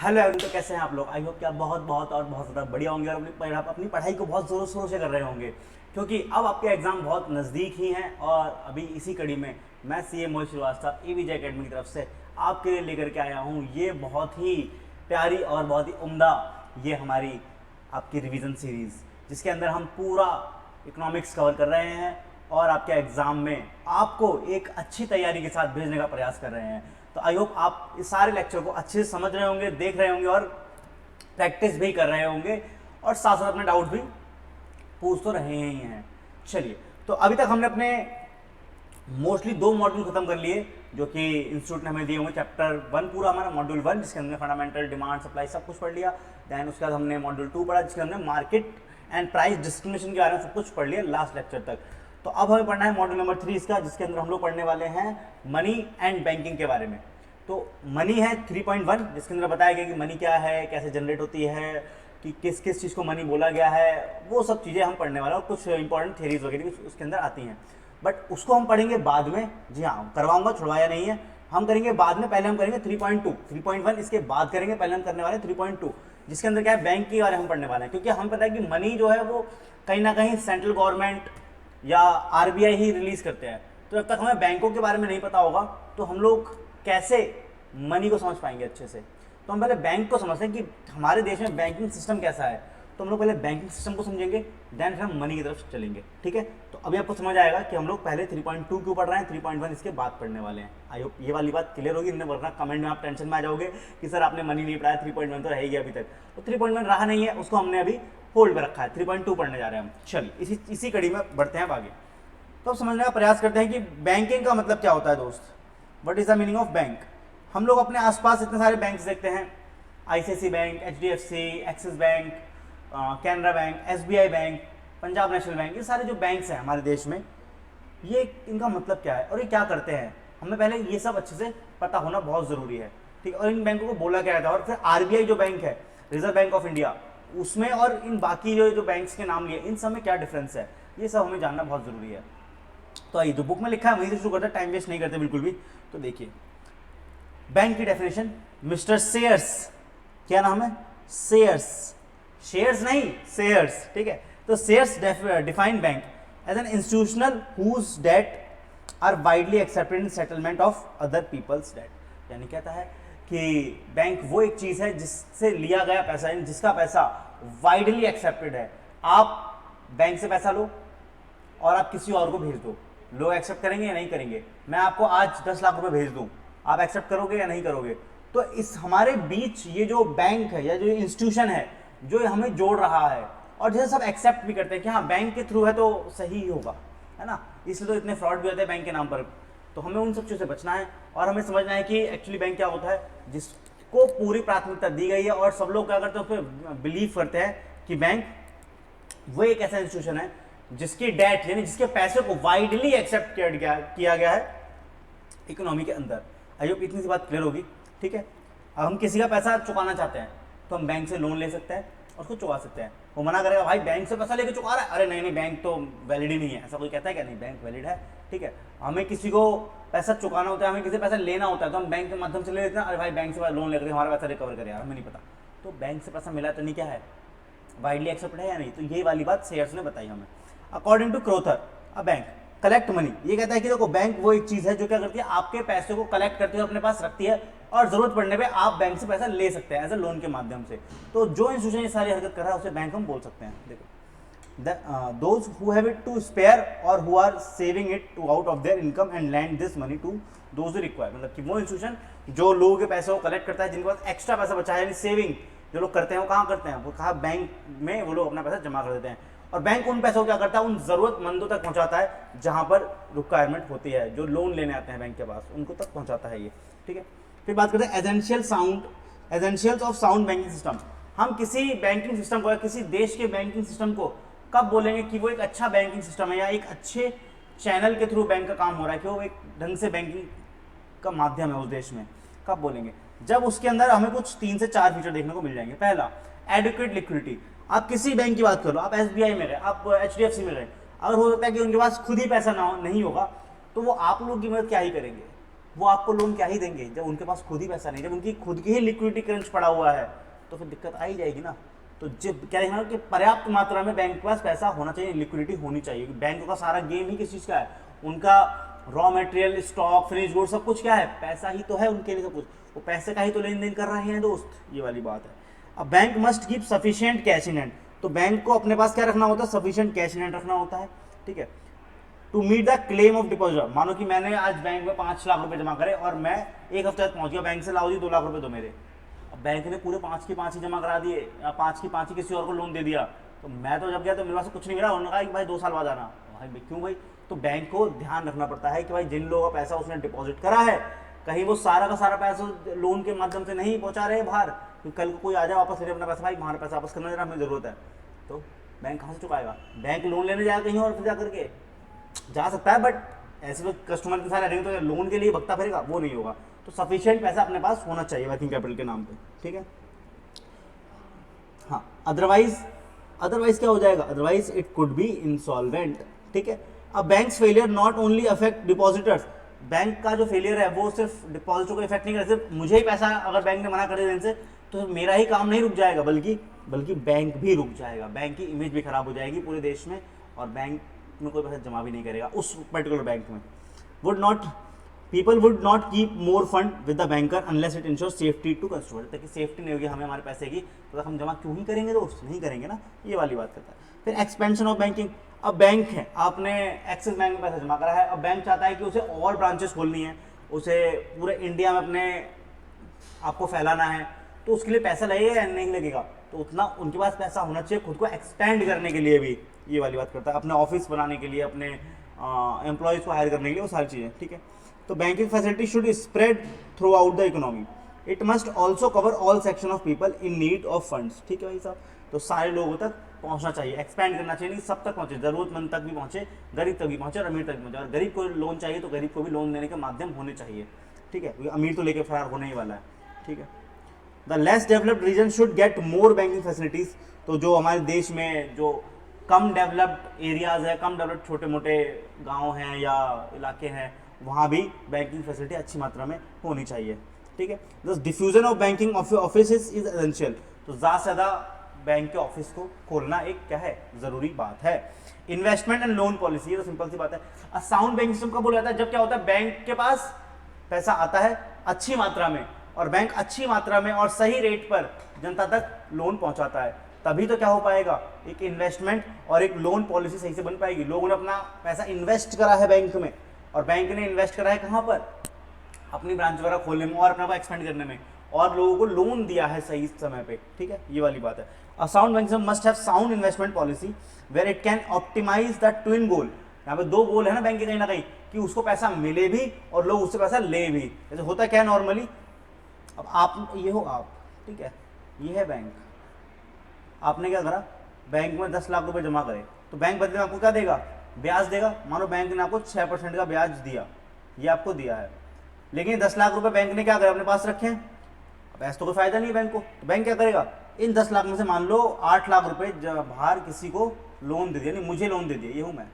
Hello everyone, तो कैसे हैं आप लोग। आई होप कि आप बहुत बहुत और बहुत ज़्यादा बढ़िया होंगे और अपनी पढ़ाई को बहुत ज़ोरों शोरों से कर रहे होंगे, क्योंकि अब आपके एग्ज़ाम बहुत नज़दीक ही हैं। और अभी इसी कड़ी में मैं सीए मोहित श्रीवास्तव एवीजे एकेडमी की तरफ से आपके लिए लेकर के आया हूँ ये बहुत ही प्यारी और बहुत ही उम्दा ये हमारी आपकी रिवीजन सीरीज़, जिसके अंदर हम पूरा इकोनॉमिक्स कवर कर रहे हैं और आपके एग्ज़ाम में आपको एक अच्छी तैयारी के साथ भेजने का प्रयास कर रहे हैं। तो आई होप आप इस सारे लेक्चर को अच्छे से समझ रहे होंगे, देख रहे होंगे और प्रैक्टिस भी कर रहे होंगे और साथ साथ अपने डाउट भी पूछ तो रहे ही हैं। चलिए, तो अभी तक हमने अपने मोस्टली 2 मॉड्यूल खत्म कर लिए जो कि इंस्टीट्यूट ने हमें दिए होंगे। चैप्टर 1 पूरा हमारा मॉड्यूल 1, जिसके अंदर फंडामेंटल, डिमांड, सप्लाई सब कुछ पढ़ लिया। दैन उसके बाद हमने मॉड्यूल 2 पढ़ा, जिसके हमने मार्केट एंड प्राइस डिस्क्रिमिनेशन के बारे में सब कुछ पढ़ लिया लास्ट लेक्चर तक। तो अब हमें पढ़ना है मॉड्यूल नंबर 3 इसका, जिसके अंदर हम लोग पढ़ने वाले हैं मनी एंड बैंकिंग के बारे में। तो मनी है 3.1, जिसके अंदर बताया गया कि मनी क्या है, कैसे जनरेट होती है, कि किस किस चीज़ को मनी बोला गया है, वो सब चीज़ें हम पढ़ने वाले हैं और कुछ इंपॉर्टेंट थ्योरीज वगैरह भी उसके अंदर आती हैं। बट उसको हम पढ़ेंगे बाद में। जी हाँ, करवाऊंगा, छुड़वाया नहीं है, हम करेंगे बाद में। पहले हम करेंगे 3.2, 3.1 इसके बाद करेंगे। पहले हम करने वाले हैं 3.2, जिसके अंदर क्या है, बैंक के बारे में हम पढ़ने वाले हैं। क्योंकि हम पता है कि मनी जो है वो कहीं ना कहीं सेंट्रल गवर्नमेंट या आरबीआई ही रिलीज करते हैं। तो जब तक हमें बैंकों के बारे में नहीं पता होगा तो हम लोग कैसे मनी को समझ पाएंगे अच्छे से। तो हम पहले बैंक को समझते हैं कि हमारे देश में बैंकिंग सिस्टम कैसा है। तो हम लोग पहले बैंकिंग सिस्टम को समझेंगे, देन फिर हम मनी की तरफ चलेंगे। ठीक है, तो अभी आपको समझ आएगा कि हम लोग पहले 3.2 क्यों पढ़ रहे हैं, 3.1 इसके बाद पढ़ने वाले हैं। आई होप ये वाली बात क्लियर होगी। वरना कमेंट में आप टेंशन में आ जाओगे कि सर आपने मनी नहीं पढ़ाया, 3.1 तो रह गया अभी तक। तो 3.1 रहा नहीं है, उसको हमने अभी होल्ड पर रखा है, 3.2 पढ़ने जा रहे हैं हम। चलिए इसी कड़ी में बढ़ते हैं अब आगे। तो अब समझने का प्रयास करते हैं कि बैंकिंग का मतलब क्या होता है दोस्त। What is the meaning of bank. हम लोग अपने आसपास इतने सारे बैंक देखते हैं, ICICI bank, HDFC, Axis bank, Canara bank, SBI bank, Punjab national bank, ये सारे जो बैंक्स हैं हमारे देश में, ये इनका मतलब क्या है और ये क्या करते हैं, हमें पहले ये सब अच्छे से पता होना बहुत ज़रूरी है। ठीक है, और इन बैंकों को बोला क्या था। और फिर आरबीआई जो बैंक है, रिजर्व बैंक ऑफ इंडिया, उसमें और इन बाकी जो बैंक्स के नाम लिए, इन सब में क्या डिफरेंस है, ये सब हमें जानना बहुत ज़रूरी है। तो आइए, जो बुक में लिखा है वहीं से शुरू करते हैं, टाइम वेस्ट नहीं करते बिल्कुल भी। तो देखिए, बैंक की डेफिनेशन, मिस्टर सेयर्स, क्या नाम है, सेयर्स, शेयर्स नहीं शेयर्स, ठीक है। तो shares define bank as an institutional whose debt are widely accepted in settlement of other people's debt. यानी कहता है कि बैंक वो एक चीज है जिससे लिया गया पैसा, जिसका पैसा वाइडली एक्सेप्टेड है। आप बैंक से पैसा लो और आप किसी और को भेज दो, लोग एक्सेप्ट करेंगे या नहीं करेंगे। मैं आपको आज 10 लाख रुपए भेज दूं, आप एक्सेप्ट करोगे या नहीं करोगे। तो इस हमारे बीच ये जो बैंक है या जो इंस्टीट्यूशन है जो हमें जोड़ रहा है, और जैसे सब एक्सेप्ट भी करते हैं कि हाँ बैंक के थ्रू है तो सही ही होगा, है ना। इसलिए तो इतने फ्रॉड भी होते हैं बैंक के नाम पर। तो हमें उन सब चीज़ों से बचना है और हमें समझना है कि एक्चुअली बैंक क्या होता है, जिसको पूरी प्राथमिकता दी गई है। और सब लोग क्या करते हैं, उस पर बिलीव करते हैं कि बैंक वो एक ऐसा इंस्टीट्यूशन है जिसकी डेट यानी जिसके पैसे को वाइडली एक्सेप्ट किया गया है इकोनॉमी के अंदर। आई होप इतनी सी बात क्लियर होगी। ठीक है, अब हम किसी का पैसा चुकाना चाहते हैं तो हम बैंक से लोन ले सकते हैं और उसको चुका सकते हैं। वो मना करेगा, भाई बैंक से पैसा लेके चुका रहा है, अरे नहीं नहीं बैंक तो वैलिड ही नहीं है, ऐसा कोई कहता है क्या, नहीं बैंक वैलिड है। ठीक है, हमें किसी को पैसा चुकाना होता है, हमें किसी पैसा लेना होता है तो हम बैंक के माध्यम से ले लेते हैं, अरे भाई बैंक से लोन लेकर हमारा पैसा रिकवर करे यार, हमें नहीं पता। तो बैंक से पैसा मिला तो नहीं, क्या है, वाइडली एक्सेप्ट है या नहीं। तो ये वाली बात शेयर्स ने बताई हमें। According to Crowther, a bank collect money, ये कहता है कि देखो बैंक वो एक चीज है जो क्या करती है, आपके पैसे को कलेक्ट करती है, अपने पास रखती है और जरूरत पड़ने पे आप बैंक से पैसा ले सकते हैं एज ए लोन के माध्यम से। तो जो इंस्टीट्यूशन ये सारी हरकत कर रहा है उसे बैंक हम बोल सकते हैं। देखो, those who have it to spare or who are saving it to out of their income and lend this money to those who require. मतलब कि वो इंस्टीट्यूशन जो लोगों के पैसे को कलेक्ट करता है, जिनके पास एक्स्ट्रा पैसा बचा है, यानी सेविंग जो लोग करते हैं, वो कहाँ करते हैं, वो कहाँ बैंक में वो लोग अपना पैसा जमा कर देते हैं। और बैंक उन पैसों को क्या करता है, उन जरूरतमंदों तक पहुंचाता है जहां पर रिक्वायरमेंट होती है, जो लोन लेने आते हैं बैंक के पास उनको तक पहुंचाता है ये। ठीक है, फिर बात करते हैं essentials of sound banking system. हम किसी बैंकिंग सिस्टम को, किसी देश के बैंकिंग सिस्टम को कब बोलेंगे कि वो एक अच्छा बैंकिंग सिस्टम है या एक अच्छे चैनल के थ्रू बैंक का काम हो रहा है, कि वो एक ढंग से बैंकिंग का माध्यम है उस देश में। कब बोलेंगे, जब उसके अंदर हमें कुछ 3 से 4 फीचर देखने को मिल जाएंगे। पहला, एडुकेट लिक्विडिटी। आप किसी बैंक की बात कर लो, आप एसबीआई में गए, आप एचडीएफसी में गए, अगर हो सकता है कि उनके पास खुद ही पैसा ना हो, नहीं होगा, तो वो आप लोगों की मदद क्या ही करेंगे, वो आपको लोन क्या ही देंगे जब उनके पास खुद ही पैसा नहीं, जब उनकी खुद की ही लिक्विडिटी क्रंच पड़ा हुआ है तो फिर दिक्कत आ ही जाएगी ना। तो जब क्या देखना कि पर्याप्त मात्रा में बैंक के पास पैसा होना चाहिए, लिक्विडिटी होनी चाहिए। बैंकों का सारा गेम ही किस चीज़ का है, उनका raw material, stock, finish good सब कुछ क्या है, पैसा ही तो है उनके लिए सब कुछ, वो पैसे का ही तो लेन देन कर रहे हैं दोस्त, ये वाली बात है। अब bank must keep sufficient cash in hand, तो बैंक को अपने पास क्या रखना होता है, सफिशिएंट कैश इन हैंड रखना होता है, ठीक है। To meet the claim of deposit, मानो कि मैंने आज बैंक में 5 लाख रुपए जमा करे और मैं एक हफ्ते तक पहुंच गया, बैंक से लाओ जी 2 लाख रुपए दो मेरे, अब बैंक ने पूरे 5 की 5 ही जमा करा दिए या 5 की 5 ही किसी और को लोन दे दिया, तो मैं तो जब गया तो मेरे पास कुछ नहीं मिला, उन्होंने कहा कि भाई 2 साल बाद आना। भाई क्यों भाई, तो बैंक को ध्यान रखना पड़ता है कि भाई जिन लोगों का पैसा उसने डिपॉजिट करा है कहीं वो सारा का सारा पैसा लोन के माध्यम से नहीं पहुंचा रहे बाहर, क्योंकि कल को कोई आ जाए वापस ले अपना पैसा, भाई हमारा पैसा वापस करना जरा हमें जरूरत है, तो बैंक कहाँ से चुकाएगा, बैंक लोन लेने जाएगा कहीं और फिर जा करके जा सकता है, बट ऐसे तो कस्टमर के साथ रहेंगे तो लोन के लिए भगता फिरेगा, वो नहीं होगा। तो सफिशिएंट पैसा अपने पास होना चाहिए वर्किंग कैपिटल के नाम पे, ठीक है। हाँ, अदरवाइज क्या हो जाएगा, otherwise it could be insolvent, ठीक है। अब banks failure not only affect depositors, bank का जो फेलियर है वो सिर्फ डिपॉजिटर को इफेक्ट नहीं कर, सिर्फ मुझे ही पैसा अगर बैंक ने मना कर दिया देने से तो मेरा ही काम नहीं रुक जाएगा, बल्कि बैंक भी रुक जाएगा, बैंक की इमेज भी खराब हो जाएगी पूरे देश में, और बैंक में कोई पैसा जमा भी नहीं करेगा उस पर्टिकुलर बैंक में। People would not keep more fund with the banker unless it insure safety to customer, तक सेफ्टी नहीं होगी हमें हमारे पैसे की तो हम जमा क्यों ही करेंगे दोस्त, नहीं करेंगे ना, ये वाली बात करता है। फिर एक्सपेंशन ऑफ बैंकिंग, अब बैंक है, आपने एक्सिस बैंक में पैसा जमा करा है, अब बैंक चाहता है कि उसे और ब्रांचेस खोलनी है, उसे पूरे इंडिया में अपने आपको फैलाना है, तो उसके लिए पैसा लगेगा या नहीं लगेगा, तो उतना उनके पास पैसा होना चाहिए खुद को एक्सपेंड करने के लिए भी, ये वाली बात करता है, अपने ऑफिस बनाने के लिए, अपने एम्प्लॉयज़ को हायर करने के लिए, वो सारी चीज़ें, ठीक है। तो banking facility should spread through out the economy, it must also cover all section of people in need of funds, ठीक है भाई साहब, तो सारे लोगों तक पहुंचना चाहिए, एक्सपेंड करना चाहिए, नहीं सब तक पहुंचे, जरूरतमंद तक भी पहुंचे, गरीब तक भी पहुंचे और अमीर तक भी पहुंचे, और गरीब को लोन चाहिए तो गरीब को भी लोन देने के माध्यम होने चाहिए, ठीक है, क्योंकि अमीर तो लेके फरार होने ही वाला है, ठीक है। The less developed region should get more banking facilities, तो जो हमारे देश में जो कम डेवलप्ड एरियाज़ है, कम डेवलप्ड छोटे मोटे गांव हैं या इलाके हैं, वहाँ भी बैंकिंग फैसिलिटी अच्छी मात्रा में होनी चाहिए, ठीक है। The diffusion of banking office is essential, तो ज़्यादा से ज़्यादा बैंक के ऑफिस को खोलना एक क्या है, ज़रूरी बात है। इन्वेस्टमेंट एंड लोन पॉलिसी, ये तो सिंपल सी बात है। साउंड बैंकिंग सिस्टम कब बोला जाता है, जब क्या होता है बैंक के पास पैसा आता है अच्छी मात्रा में, और बैंक अच्छी मात्रा में और सही रेट पर जनता तक लोन पहुंचाता है, तभी तो क्या हो पाएगा, एक इन्वेस्टमेंट और एक लोन पॉलिसी सही से बन पाएगी। लोगों ने अपना पैसा इन्वेस्ट करा है बैंक में, और बैंक ने इन्वेस्ट करा है कहाँ पर, अपनी ब्रांच वगैरह खोलने में और अपना को एक्सपेंड करने में, और लोगों को लोन दिया है सही समय पे, ठीक है, ये वाली बात है। A sound bank must have sound investment policy where it can optimise the twin goal, यहाँ पे 2 गोल है ना बैंक के कहीं ना कहीं, कि उसको पैसा मिले भी और लोग उससे पैसा ले भी। जैसे होता क्या नॉर्मली, अब आप ये हो आप, ठीक है, ये है बैंक, आपने क्या करा, बैंक में 10 लाख रुपए जमा करे, तो बैंक बदले में आपको क्या देगा, ब्याज देगा। मानो बैंक ने आपको 6% का ब्याज दिया, ये आपको दिया है, लेकिन 10 लाख रुपए बैंक ने क्या करा, अपने पास रखे हैं, अब ऐसा तो कोई फायदा नहीं है बैंक को, तो बैंक क्या करेगा, इन 10 लाख में से मान लो 8 लाख रुपए बाहर किसी को लोन दे दिया, नहीं मुझे लोन दे दिया, ये हूँ मैं,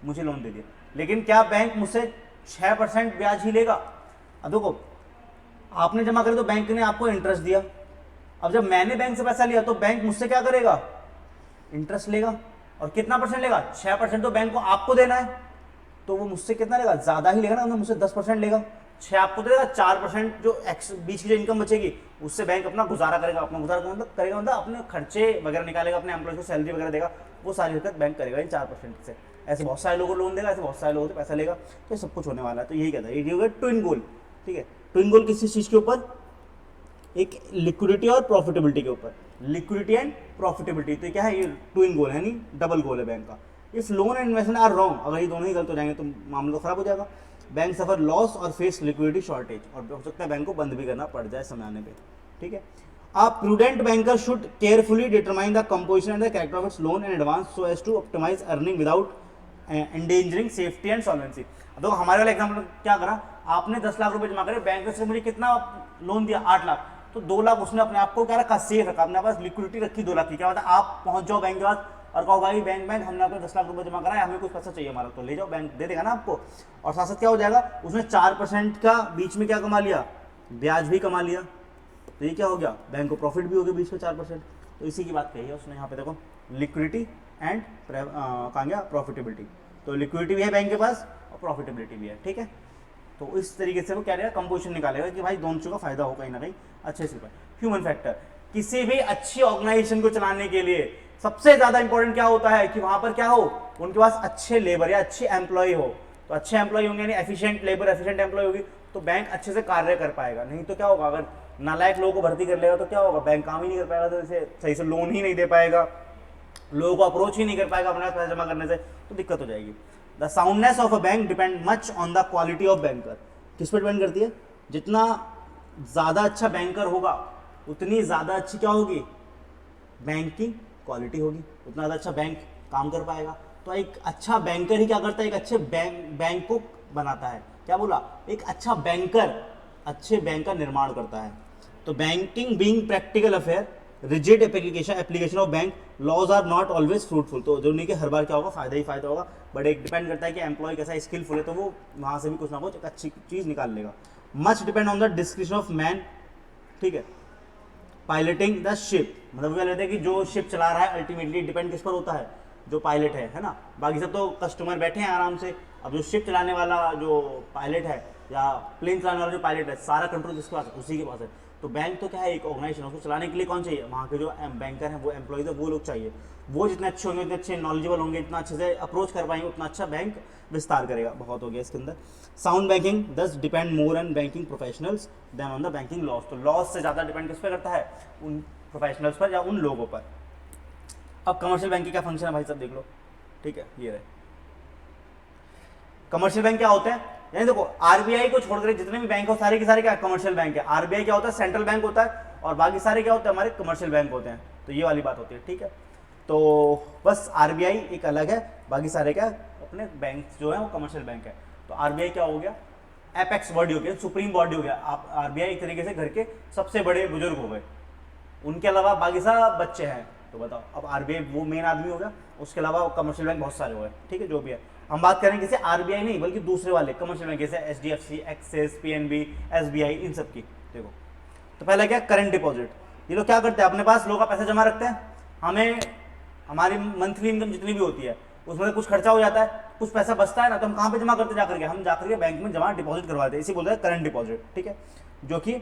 मुझे लोन दे दिया, लेकिन क्या बैंक मुझसे 6% ब्याज ही लेगा। अब देखो, आपने जमा करे तो बैंक ने आपको इंटरेस्ट दिया, अब जब मैंने बैंक से पैसा लिया तो बैंक मुझसे क्या करेगा, इंटरेस्ट लेगा, और कितना परसेंट लेगा, 6% तो बैंक को आपको देना है, तो वो मुझसे कितना लेगा, ज्यादा ही लेगा ना, मुझसे 10% लेगा, 6 आपको देगा, 4% जो बीच की जो इनकम बचेगी उससे बैंक अपना गुजारा करेगा, अपना गुजारा मतलब करेगा, मतलब अपने खर्चे वगैरह निकालेगा, अपने एम्प्लॉय को सैलरी वगैरह देगा, वो सारी हरकत बैंक करेगा इन 4% से। ऐसे बहुत सारे लोगों को लोन देगा, ऐसे बहुत सारे लोगों से पैसा लेगा, तो ये सब कुछ होने वाला है। तो यही कहता है, ये हो गया ट्विन गोल, ठीक है। ट्विन गोल किसी चीज के ऊपर, एक लिक्विडिटी और प्रॉफिटेबिलिटी के ऊपर, लिक्विडिटी एंड प्रॉफिटेबिलिटी, तो क्या है, ये ट्विन गोल है, नहीं डबल गोल है बैंक का। If loan and investment are wrong, अगर ये दोनों ही गलत हो जाएंगे तो मामला खराब हो जाएगा। बैंक सफर लॉस और फेस लिक्विडिटी शॉर्टेज, और हो सकता है बैंक को बंद भी करना पड़ जाए समय आने पे, ठीक है। A prudent banker should carefully determine the composition and the character of its loan in advance so as to optimize earning without endangering safety and solvency। तो हमारे वाला एग्जाम्पल क्या करा, आपने 10 लाख रुपए जमा करे, बैंक से मुझे कितना लोन दिया, 8 लाख, तो 2 लाख उसने अपने आप को क्या रखा, सेफ रखा, अपने पास लिक्विडिटी रखी 2 लाख की, क्या होता है, आप पहुंच जाओ बैंक के पास और कहो भाई बैंक बैंक हमने आपको 10 लाख रुपए जमा कराया, हमें कुछ पैसा चाहिए हमारा, तो ले जाओ, बैंक दे देगा ना आपको। और साथ साथ क्या हो जाएगा, उसने 4% का बीच में क्या कमा लिया, ब्याज भी कमा लिया, तो ये क्या हो गया, बैंक को प्रॉफिट भी हो गया बीच में 4%। तो इसी की बात कही है उसने यहाँ पे, देखो लिक्विडिटी एंड कहा गया प्रॉफिटेबिलिटी, तो लिक्विडिटी भी है बैंक के पास और प्रॉफिटेबिलिटी भी है, ठीक है। तो इस तरीके से वो क्या रहेगा, कंपोजिशन निकालेगा कि भाई दोनों का फायदा हो कहीं ना कहीं अच्छे से। ह्यूमन फैक्टर, किसी भी अच्छी ऑर्गेनाइजेशन को चलाने के लिए सबसे ज्यादा इंपॉर्टेंट क्या होता है कि वहां पर क्या हो, उनके पास अच्छे लेबर या अच्छे एम्प्लॉय हो। तो अच्छे एम्प्लॉय होंगे यानी एफिशिएंट लेबर, एफिशिएंट एम्प्लॉय होगी, तो बैंक अच्छे से कार्य कर पाएगा। नहीं तो क्या होगा, अगर नालायक लोगों को भर्ती कर लेगा तो क्या होगा, बैंक काम ही नहीं कर पाएगा, तो इसे सही से लोन ही नहीं दे पाएगा, लोगों को अप्रोच ही नहीं कर पाएगा अपना पैसा जमा करने से, तो दिक्कत हो जाएगी। The soundness of a bank depend much on the quality of banker. किस पर डिपेंड करती है, जितना ज़्यादा अच्छा बैंकर होगा उतनी ज़्यादा अच्छी क्या होगी, बैंक की क्वालिटी होगी, उतना ज़्यादा अच्छा बैंक काम कर पाएगा। तो एक अच्छा बैंकर ही क्या करता है, एक अच्छे बैंक को बनाता है। क्या बोला, एक अच्छा बैंकर अच्छे बैंक का निर्माण करता है। तो banking being practical affair, rigid application of bank laws are not always fruitful. तो जो नहीं कि हर बार क्या होगा, फायदा ही फायदा होगा, बट एक डिपेंड करता है कि एम्प्लॉय कैसा स्किलफुल है, तो वो वहाँ से भी कुछ ना कुछ एक अच्छी चीज़ निकाल लेगा। Much depend on the description of man, ठीक है। पायलटिंग द शिप, मतलब क्या लेते हैं कि जो शिप चला रहा है अल्टीमेटली डिपेंड किस पर होता है, जो पायलट है ना। बाकी सब तो कस्टमर बैठे हैं आराम से, अब जो शिप चलाने वाला जो पायलट है या प्लेन चलाने वाला जो पायलट है, सारा कंट्रोल जिसके पास है उसी के पास है। तो बैंक तो क्या है, एक ऑर्गेनाइजेशन, उसको चलाने के लिए कौन चाहिए, वहाँ के जो बैंकर हैं, वो एम्प्लॉइज है, वो लोग चाहिए। वो जितने अच्छे होंगे, उतने अच्छे नॉलेजेबल होंगे, इतना अच्छे से अप्रोच कर पाएंगे, उतना अच्छा बैंक विस्तार करेगा। बहुत हो गया इसके अंदर। Sound banking thus depend more on banking professionals than on the banking laws. तो लॉज से ज़्यादा डिपेंड किस पर करता है, उन प्रोफेशनल्स पर या उन लोगों पर। अब कमर्शियल बैंक की क्या फंक्शन है भाई साहब, देख लो, ठीक है। ये रहे कमर्शियल बैंक क्या होते हैं, यानी देखो आरबीआई को छोड़कर जितने भी बैंक हो सारे के सारे क्या कमर्शियल बैंक है। आरबीआई क्या होता है, सेंट्रल बैंक होता है, और बाकी सारे क्या होते हैं, हमारे कमर्शियल बैंक होते हैं। तो ये वाली बात होती है, ठीक है। तो बस आरबीआई एक अलग है, बाकी सारे क्या अपने बैंक जो है वो कमर्शियल बैंक है। तो आरबीआई क्या हो गया, एपेक्स बॉडी हो गया, सुप्रीम बॉडी हो गया। आप आरबीआई एक तरीके से घर के सबसे बड़े बुजुर्ग हो गए, उनके अलावा बाकी सब बच्चे हैं। तो बताओ, अब आरबीआई वो मेन आदमी हो गया, उसके अलावा कमर्शियल बैंक बहुत सारे हो गए, ठीक है। जो भी है हम बात करेंगे जैसे आरबीआई नहीं बल्कि दूसरे वाले कमर्शियल बैंक जैसे एचडीएफसी, एक्सिस, पीएनबी, एसबीआई, इन सब की। देखो तो पहला क्या, करंट डिपॉजिट। ये लोग क्या करते हैं, अपने पास लोगों का पैसा जमा रखते हैं, हमें हमारी मंथली इनकम जितनी भी होती है उसमें कुछ खर्चा हो जाता है, कुछ पैसा बचता है ना, तो हम कहाँ पे जमा करते जाकर के, हम जाकर के बैंक में जमा डिपॉजिट करवाते हैं। इसी बोलते हैं करंट डिपॉजिट, ठीक है। जो कि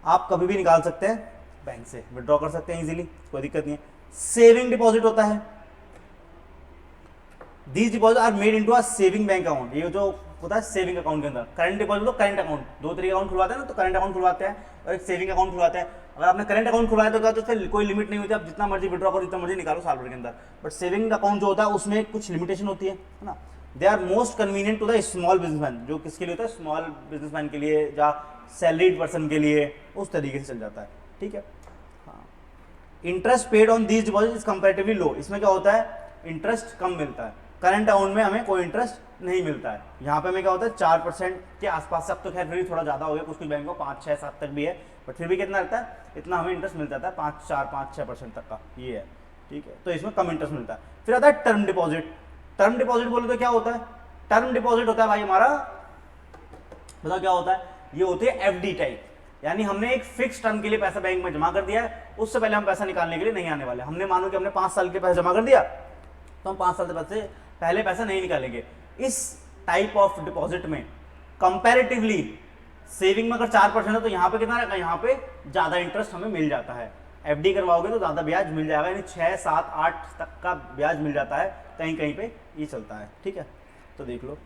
आप कभी भी निकाल सकते हैं बैंक से, विड्रॉ कर सकते हैं इजीली, कोई दिक्कत नहीं है। सेविंग डिपॉजिट होता है, these deposit are made into a saving bank account. ये जो होता है सेविंग अकाउंट के अंदर। करंट डिपॉजिट तो करंट अकाउंट, दो तरीके अकाउंट खुलवाते हैं ना, तो करंट अकाउंट खुलवाते हैं और एक सेविंग अकाउंट खुलवाते हैं। अगर आपने करंट अकाउंट खुलवाया तो क्या, तो उससे कोई लिमिट नहीं होती, आप जितना मर्जी विड्रॉ करो, जितना मर्जी निकालो साल भर के अंदर। बट सेविंग अकाउंट जो होता है उसमें कुछ लिमिटेशन होती है ना। They are most convenient to the small businessman, जो किसके लिए होता है, स्मॉल बिजनेसमैन के लिए या सैलरीड पर्सन के लिए, उस तरीके से चल जाता है, ठीक है। हाँ, interest paid on these deposit is comparatively low. इसमें क्या होता है, इंटरेस्ट कम मिलता है। करंट अकाउंट में हमें कोई इंटरेस्ट नहीं मिलता है। यहाँ पे हमें क्या होता है 4% के आसपास से, अब तो खैर फिर भी थोड़ा ज़्यादा हो गया, कुछ बैंक को 5, 6, 7 तक भी है, बट फिर भी कितना रहता है, इतना हमें इंटरेस्ट मिल जाता है, 5, 4, 5, 6% तक का ये है, ठीक है। तो इसमें कम इंटरेस्ट मिलता है। फिर आता है टर्म डिपॉजिट। टर्म डिपॉजिट बोले तो क्या होता है, टर्म डिपॉजिट होता है भाई हमारा, बताओ क्या होता है, ये होते हैं एफडी टाइप, यानी हमने एक फिक्स टर्म के लिए पैसा बैंक में जमा कर दिया है, उससे पहले हम पैसा निकालने के लिए नहीं आने वाले। हमने मानो कि हमने 5 साल के पैसा जमा कर दिया, तो हम 5 साल से पहले पैसा नहीं निकालेंगे। इस टाइप ऑफ डिपॉजिट में कंपैरेटिवली सेविंग में अगर 4% है तो यहाँ पे कितना रहेगा, यहाँ पे ज्यादा इंटरेस्ट हमें मिल जाता है। एफडी करवाओगे तो ज्यादा ब्याज मिल जाएगा, यानी 6, 7, 8 तक का ब्याज मिल जाता है, कहीं कहीं पे ये चलता है, ठीक है। तो देख लो,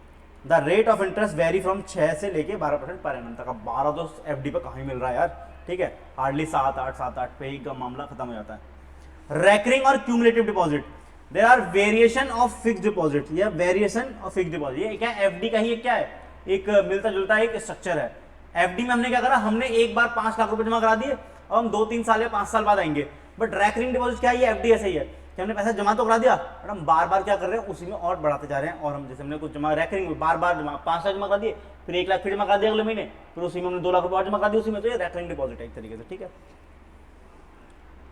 the rate of interest vary from 6 से लेके 12% पर एनम तक। अब 12 तो एफडी पे कहीं मिल रहा है यार, ठीक है, हार्डली 7, 8 पे ही का मामला खत्म हो जाता है। रैकरिंग और cumulative deposit, there are variation of fixed deposit, या वेरिएशन ऑफ फिक्स्ड डिपॉजिट, ये क्या एफडी का ही क्या है, एक मिलता जुलता एक स्ट्रक्चर है। एफडी में हमने क्या करा, हमने एक बार 5 लाख रुपए जमा करा दिए, अब हम 2-3 साल या 5 साल बाद आएंगे। बट रैकरिंग डिपॉजिट क्या है, ये एफडी ऐसे ही है कि हमने पैसा जमा तो करा दिया, बट हम बार बार क्या कर रहे हैं, उसी में और बढ़ाते जा रहे हैं। और हम जैसे हमने कुछ जमा रैकरिंग में बार बार जमा, 5 लाख जमा करा दिए, फिर 1 लाख फिर जमा करा दिया अगले महीने, फिर उसी में हमने 2 लाख रुपए और जमा करा दिया उसी में, तो ये रैकरिंग डिपॉजिट है एक तरीके से, ठीक है।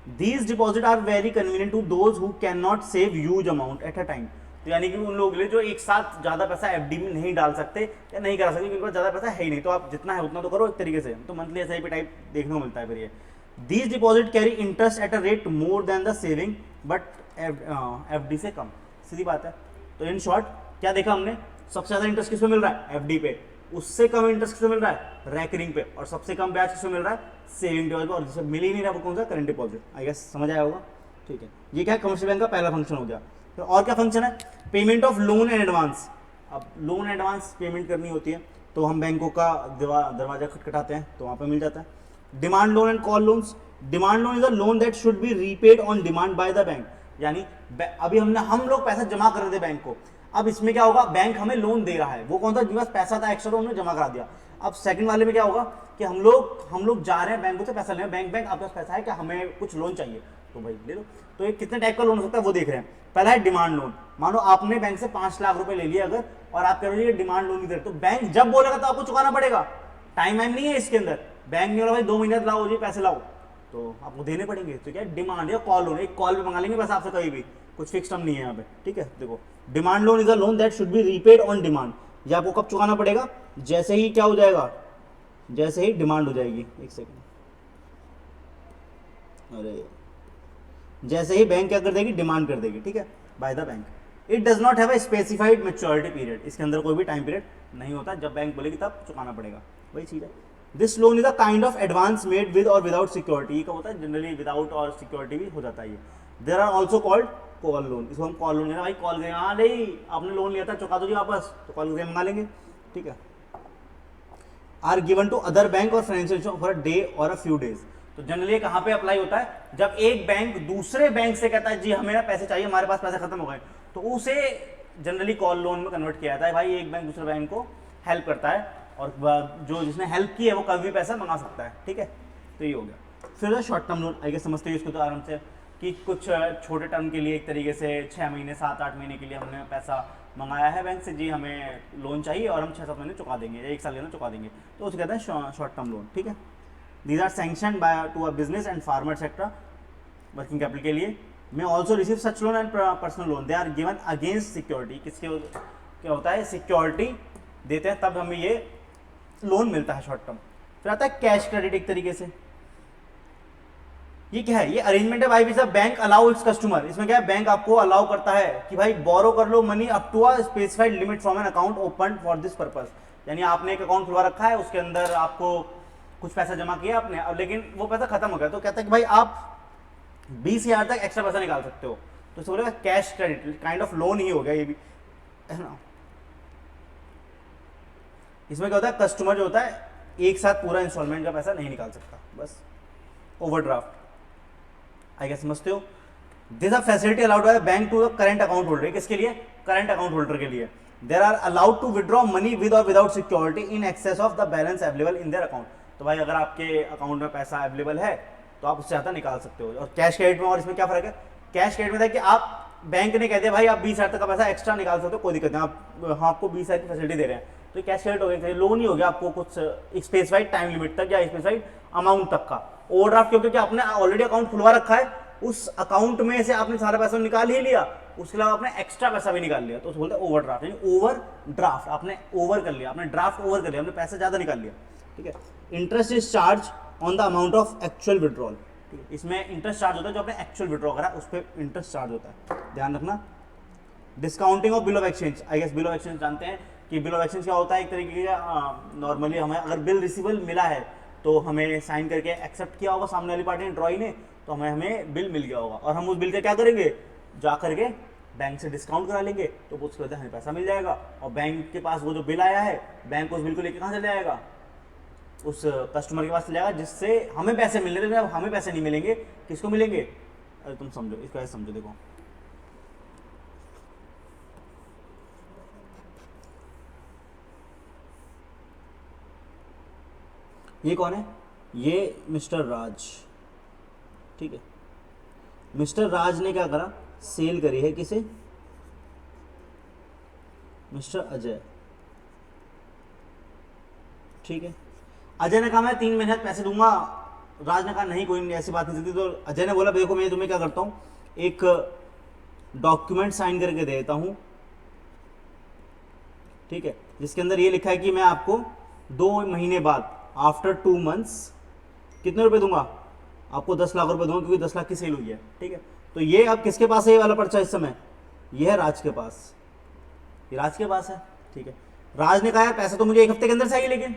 These deposit are very convenient to those who can not save huge amount at a time. तो यानी कि उन लोगों के लिए जो एक साथ ज़्यादा पैसा एफडी में नहीं डाल सकते या नहीं करा सकते, क्योंकि उनके पास ज़्यादा पैसा है ही नहीं, तो आप जितना है उतना तो करो एक तरीके से। तो मंथली एसआईपी टाइप देखने को मिलता है फिर ये। These deposit carry interest at a rate more than the saving but FD से कम, सीधी बात है। तो इन शॉर्ट क्या देखा हमने, सबसे ज़्यादा इंटरेस्ट किस पे मिल रहा है, एफडी पे, उससे कम इंटरेस्ट किस पे मिल रहा है, रैकरिंग पे, और सबसे कम ब्याज किस पे मिल रहा है, सेविंग डिपॉजिट, और जिसे मिल ही नहीं रहा वो कौन सा, करंट डिपॉजिट। आई गेस समझ आया होगा, ठीक है। ये क्या है, कमर्शियल बैंक का पहला फंक्शन हो गया। तो और क्या फंक्शन है, payment of loan and advance. अब लोन एडवांस पेमेंट करनी होती है तो हम बैंकों का दरवाजा खटखटाते हैं तो वहाँ पे मिल जाता है। Demand loan and call loans. Demand loan is a loan that should be repaid on demand by the bank. यानी अभी हम लोग पैसा जमा कर रहे थे बैंक को, अब इसमें क्या होगा, बैंक हमें लोन दे रहा है, वो कौन सा, जिसके पास पैसा था एक्स्ट्रा तो उन्होंने जमा करा दिया। अब सेकंड वाले में क्या होगा कि हम लोग जा रहे हैं बैंकों से पैसा लेने, बैंक आपके पास पैसा है कि हमें कुछ लोन चाहिए तो भाई ले लो। तो ये कितने टाइप का लोन हो सकता है वो देख रहे हैं। पहला है डिमांड लोन। मानो आपने बैंक से 5 लाख रुपए ले लिए अगर, और आप कह रहे हो ये डिमांड लोन नहीं दे, तो बैंक जब बोलेगा तो आपको चुकाना पड़ेगा। टाइम नहीं है इसके अंदर, बैंक नहीं बोला भाई 2 महीने लाओ जी पैसे लाओ, तो आपको देने पड़ेंगे। तो क्या डिमांड या कॉल लोन, एक कॉल पे मंगा लेंगे बस आपसे कहीं भी, कुछ फिक्स टर्म नहीं है यहाँ पे, ठीक है। देखो demand loan is a loan that should be repaid on demand. ये आपको कब चुकाना पड़ेगा, जैसे ही क्या हो जाएगा, जैसे ही डिमांड हो जाएगी। एक सेकंड, अरे जैसे ही बैंक क्या कर देगी, डिमांड कर देगी, ठीक है, by the bank. It does not have a specified maturity period. इसके अंदर कोई भी टाइम पीरियड नहीं होता, जब बैंक बोलेगी तब चुकाना पड़ेगा, वही चीज़ है। This loan is a kind of advance made with or without security. का होता है जनरली विदाउट और सिक्योरिटी भी हो जाता है ये। There are also called call loan. इसको हम कॉल लोन कहते हैं, भाई कॉल करें, हाँ नहीं आपने लोन लिया था चुका दो जी वापस, तो कॉल करके मंगा लेंगे, ठीक है। Are given to other bank और फाइनेंशियल फॉर अ डे और अ फ्यू डेज। तो जनरली कहाँ पे अप्लाई होता है, जब एक बैंक दूसरे बैंक से कहता है जी हमें ना पैसे चाहिए, हमारे पास पैसे खत्म हो गए, तो उसे जनरली कॉल लोन में कन्वर्ट किया जाता है। भाई एक बैंक दूसरे बैंक को हेल्प करता है, और जो जिसने हेल्प की है वो कभी भी पैसा मंगा सकता है, ठीक है। तो ये हो गया। फिर शॉर्ट टर्म लोन, आइए समझते हैं इसको तो आराम से, कि कुछ छोटे टर्म के लिए एक तरीके से 6 महीने 7-8 महीने के लिए हमने पैसा मंगाया है बैंक से, जी हमें लोन चाहिए और हम 6-7 महीने चुका देंगे या 1 साल के अंदर चुका देंगे, तो उसे कहते हैं शॉर्ट टर्म लोन, ठीक है। These are sanctioned by to a business and farmer etcetera, working capital के लिए। May also receive such loan and personal loan, they are given against security. किसके क्या होता है, सिक्योरिटी देते हैं तब हमें ये लोन मिलता है शॉर्ट टर्म। फिर आता है कैश क्रेडिट एक तरीके से। ये क्या है, ये अरेंजमेंट है भाई साहब, बैंक अलाउ इट्स कस्टमर। इसमें क्या है, बैंक आपको अलाउ करता है कि भाई बोरो कर लो money up to a specified limit from an account open for this purpose. यानी आपने एक अकाउंट खुलवा रखा है, उसके अंदर आपको कुछ पैसा जमा किया आपने, अब लेकिन वो पैसा खत्म हो गया, तो कहता है कि भाई आप 20,000 तक एक्स्ट्रा पैसा निकाल सकते हो, तो इसे बोलेगा cash credit, kind of loan ही हो गया ये भी, है ना। इसमें क्या होता है, कस्टमर जो होता है एक साथ पूरा इंस्टॉलमेंट का पैसा नहीं निकाल सकता, बस ओवरड्राफ्ट। आई गेस समझते हो। This are facility allowed by bank to the current account holder. किसके लिए, करंट अकाउंट होल्डर के लिए। There are allowed to withdraw money with or without security in excess of the balance available in their account. तो भाई अगर आपके account में पैसा अवेलेबल है तो आप उससे ज़्यादा निकाल सकते हो। और कैश क्रेडिट में और इसमें क्या फर्क है, कैश क्रेडिट में था कि आप बैंक ने कह दिया भाई आप 20,000 तक का पैसा एक्स्ट्रा निकाल सकते हो, कोई दिक्कत नहीं, आप हाँ आपको 20,000 की फैसिलिटी दे रहे हैं, तो कैश क्रेडिट हो गया, लोन ही हो गया आपको कुछ स्पेसिफाइड टाइम लिमिट तक या स्पेसिफाइड अमाउंट तक का। ओवरड्राफ्ट क्योंकि आपने ऑलरेडी अकाउंट खुलवा रखा है, उस अकाउंट में से आपने सारा पैसा निकाल ही लिया, उसके अलावा आपने एक्स्ट्रा पैसा भी निकाल लिया, तो उसे बोलते हैं ओवरड्राफ्ट। यानी ओवर ड्राफ्ट, आपने ओवर कर लिया, आपने ड्राफ्ट ओवर कर लिया, आपने पैसा ज्यादा निकाल लिया, ठीक है। Interest is charge on the amount of actual withdrawal. इसमें इंटरेस्ट चार्ज होता है जो आपने एक्चुअल विड्रॉ करा उस पर इंटरेस्ट चार्ज होता है, ध्यान रखना। Discounting of bill of exchange. I guess bill of exchange जानते हैं कि बिल ऑफ एक्सचेंज क्या होता है, एक तरीके का नॉर्मली हमें अगर बिल रिसीवेबल मिला है तो हमें साइन करके एक्सेप्ट किया होगा सामने वाली पार्टी ने, ड्रॉई ने, तो हमें बिल मिल गया होगा, और हम उस बिल का क्या करेंगे, जा करके बैंक से डिस्काउंट करा लेंगे, तो उसके बाद हमें पैसा मिल जाएगा। और बैंक के पास वो जो बिल आया है, बैंक उस बिल को लेकर कहाँ चले जाएगा, उस कस्टमर के पास चले जाएगा, जिससे हमें पैसे मिल रहे थे, अब हमें पैसे नहीं मिलेंगे, किसको मिलेंगे, अरे तुम समझो इसको, ऐसे समझो। देखो ये कौन है, ये मिस्टर राज, ठीक है। मिस्टर राज ने क्या करा, सेल करी है किसे, मिस्टर अजय, ठीक है। अजय ने कहा मैं 3 महीने पैसे दूंगा राज ने कहा नहीं कोई नहीं, ऐसी बात नहीं चलती। तो अजय ने बोला देखो मैं तुम्हें क्या करता हूँ, एक डॉक्यूमेंट साइन करके दे देता हूँ, ठीक है, जिसके अंदर ये लिखा है कि मैं आपको 2 महीने बाद आफ्टर 2 मंथ्स कितने रुपए दूंगा, आपको 10 लाख रुपए दूंगा, क्योंकि 10 लाख की सेल हुई है, ठीक है। तो ये अब किसके पास है ये वाला पर्चा इस समय, ये है राज के पास, ये राज के पास है, ठीक है। राज ने कहा यार पैसा तो मुझे 1 हफ्ते के अंदर चाहिए, लेकिन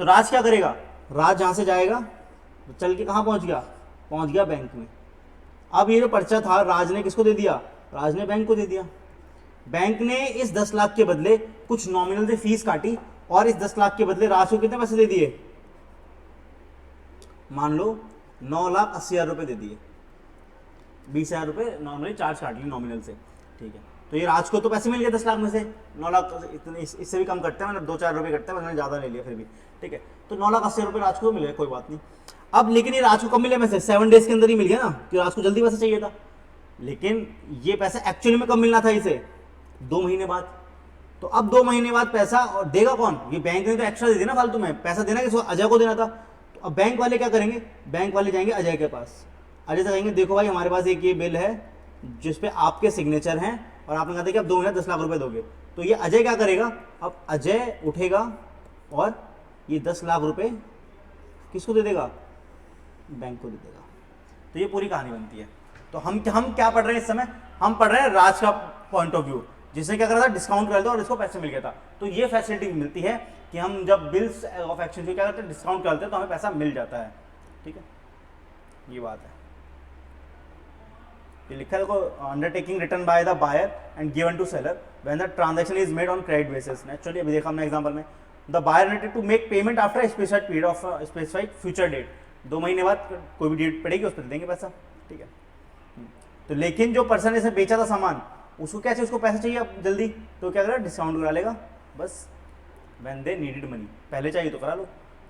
तो राज क्या करेगा, राज जहां से जाएगा तो चल के कहाँ पहुंच गया बैंक में। अब ये जो पर्चा था राज ने किसको दे दिया, राज ने बैंक को दे दिया। बैंक ने इस 10 लाख के बदले कुछ नॉमिनल से फीस काटी और इस 10 लाख के बदले राज को कितने पैसे दे दिए, मान लो 9,80,000 रुपए दे दिए, 20,000 रुपए नॉर्मली चार्ज काट ली नॉमिनल से, ठीक है। तो ये राज को तो पैसे मिल गए 10 लाख में से, 9 लाख इतने, इससे भी कम करते हैं, मतलब 2-4 रुपए कटते हैं, मैंने ज़्यादा ले लिया फिर भी, ठीक है। तो 9,80,000 रुपए राज को मिले, कोई बात नहीं। अब लेकिन ये राज को कब मिले पैसे, 7 डेज के अंदर ही मिल गया ना, कि राज को जल्दी पैसे चाहिए था। लेकिन ये पैसा एक्चुअली में कब मिलना था इसे, 2 महीने बाद। तो अब 2 महीने बाद पैसा और देगा कौन, ये बैंक ने तो एक्स्ट्रा दे दिया ना फालतू में, पैसा देना किसको, अजय को देना था। तो अब बैंक वाले क्या करेंगे, बैंक वाले जाएंगे अजय के पास, अजय से कहेंगे देखो भाई हमारे पास एक ये बिल है जिसपे आपके सिग्नेचर हैं और आपने कहा था कि अब 2 महीने 10 लाख रुपए दोगे। तो ये अजय क्या करेगा, अब अजय उठेगा और ये 10 लाख रुपए किसको दे देगा, बैंक को दे देगा। तो ये पूरी कहानी बनती है। तो हम क्या पढ़ रहे हैं इस समय, हम पढ़ रहे हैं राज का पॉइंट ऑफ व्यू, जिसने क्या करा था, डिस्काउंट कर दिया और इसको पैसे मिल गया था। तो ये फैसिलिटी मिलती है कि हम जब बिल्स ऑफ एक्सचेंज क्या करते हैं, डिस्काउंट करते हैं तो हमें पैसा मिल जाता है, ठीक है, ये बात है। ये लिखा है देखो, undertaking written by the buyer and given to seller when the transaction is made on credit basis. Naturally अभी देखा हमने एग्जांपल में, the buyer needed to make payment after a specified period of specified future date, 2 महीने बाद कोई भी date पड़ेगी उस पर देंगे पैसा, ठीक है। तो लेकिन जो पर्सन ने इसे बेचा था सामान, उसको क्या चाहिए, उसको पैसा चाहिए अब जल्दी, तो क्या करेगा, डिस्काउंट करा लेगा बस, व्हेन दे नीडेड मनी, पहले चाहिए तो करा लो।